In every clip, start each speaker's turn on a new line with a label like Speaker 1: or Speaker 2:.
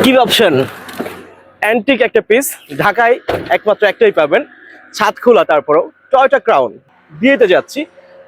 Speaker 1: কি option, antique একটা piece, ঢাকায় একমাত্র একটাই পাবেন, ছাদ খোলা। তারপরেও টয়োটা ক্রাউন। বিয়েতে যাচ্ছি,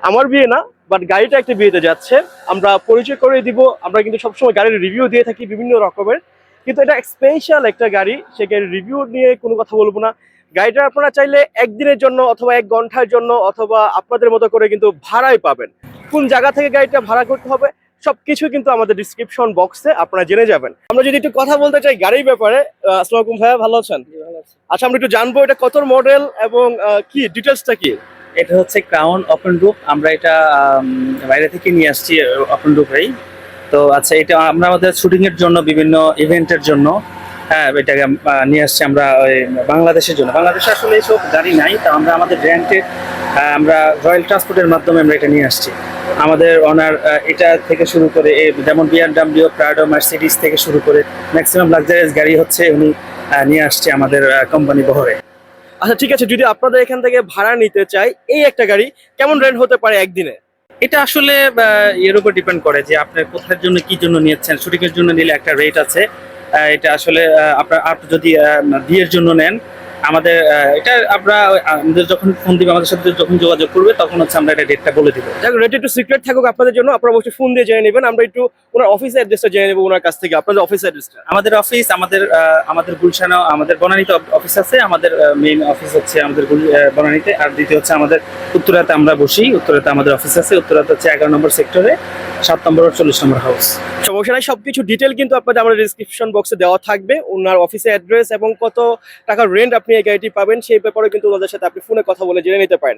Speaker 1: আমার বিয়ে না, বাট গাড়িটা একটা বিয়েতে যাচ্ছে। আমরা পরিচয় করে দিব। আমরা কিন্তু সবসময় গাড়ির রিভিউ দিয়ে থাকি বিভিন্ন রকমের, কিন্তু এটা স্পেশাল একটা গাড়ি, সে গাড়ির রিভিউ নিয়ে কোনো কথা বলবো না। গাড়িটা আপনারা চাইলে একদিনের জন্য অথবা 1 ঘন্টার জন্য অথবা আপনাদের মতো করে কিন্তু ভাড়ায় পাবেন। কোন জায়গা থেকে গাড়িটা ভাড়া করতে হবে সবকিছু কিন্তু আমাদের ডিসক্রিপশন বক্সে আপনারা জেনে যাবেন। আমরা যদি একটু কথা বলতে চাই গাড়ির ব্যাপারে, আসসালামু আলাইকুম ভাইয়া, ভালো আছেন? আচ্ছা, আমরা একটু জানবো এটা কত মডেল এবং কি ডিটেলসটা কি?
Speaker 2: এটা হচ্ছে ক্রাউন ওপেন রুফ। আমরা এটা বাইরে থেকে নিয়ে আসছি ওপেন রুফেই। তো আচ্ছা, এটা আমরা আমাদের শুটিং এর জন্য, বিভিন্ন ইভেন্টের জন্য, হ্যাঁ, এটাকে নিয়ে আসছি আমরা ওই বাংলাদেশের জন্য। বাংলাদেশে আসলে এইসব গাড়ি নাই, তো আমরা আমাদের রেন্টে, আমরা রয়্যাল ট্রান্সপোর্টের মাধ্যমে আমরা এটা নিয়ে আসছি। আমাদের ওনার এটা থেকে শুরু করে যেমন বিএমডব্লিউ, প্রাডো, মার্সিডিজ থেকে শুরু করে ম্যাক্সিমাম লাক্সারিয়াস গাড়ি হচ্ছে উনি নিয়ে আসছে আমাদের কোম্পানি বহরে।
Speaker 1: আচ্ছা ঠিক আছে, যদি আপনাদের এখান থেকে ভাড়া নিতে চাই এই একটা গাড়ি, কেমন রেন্ট হতে পারে একদিনে?
Speaker 2: এটা আসলে এর উপর ডিপেন্ড করে যে আপনার কোথার জন্য কি জন্য নিচ্ছেন। শুটিং এর জন্য নিলে একটা রেট আছে। এটা আসলে আপনি যদি বিয়ের জন্য নেন, আমাদের এটা আমরা আমাদের যখন ফোন দিবে, আমাদের সাথে যখন যোগাযোগ করবে, তখন হচ্ছে আমরা এটা ডেটটা বলে দিব।
Speaker 1: যাক, রেট একটু সিক্রেট থাকুক আপনাদের জন্য, আপনারা অবশ্যই ফোন দিয়ে জেনে নেবেন। আমরা একটু ওনার অফিস অ্যাড্রেসটা জেনে নেবো ওনার কাছ থেকে, আপনাদের অফিস অ্যাড্রেসটা।
Speaker 2: আমাদের অফিস, আমাদের গুলশানে, আমাদের বনানীতে অফিস আছে। আমাদের মেইন অফিস হচ্ছে আমাদের বনানীতে, আর দ্বিতীয় হচ্ছে আমাদের উত্তরাতে আমরা বসি। উত্তরাতে আমাদের অফিস আছে। উত্তরাতে হচ্ছে 11 নম্বর সেক্টরে, 7 নম্বর আর 40 নম্বর হাউস।
Speaker 1: সমস্যা নাই, সবকিছু ডিটেল কিন্তু আপনাদের আমাদের ডিসক্রিপশন বক্সে দেওয়া থাকবে। ওনার অফিসের অ্যাড্রেস এবং কত টাকা রেন্ট আপনি এই গাড়িটি পাবেন সেই ব্যাপারে কিন্তু ওনাদের সাথে আপনি ফোনে কথা বলে জেনে নিতে পারেন।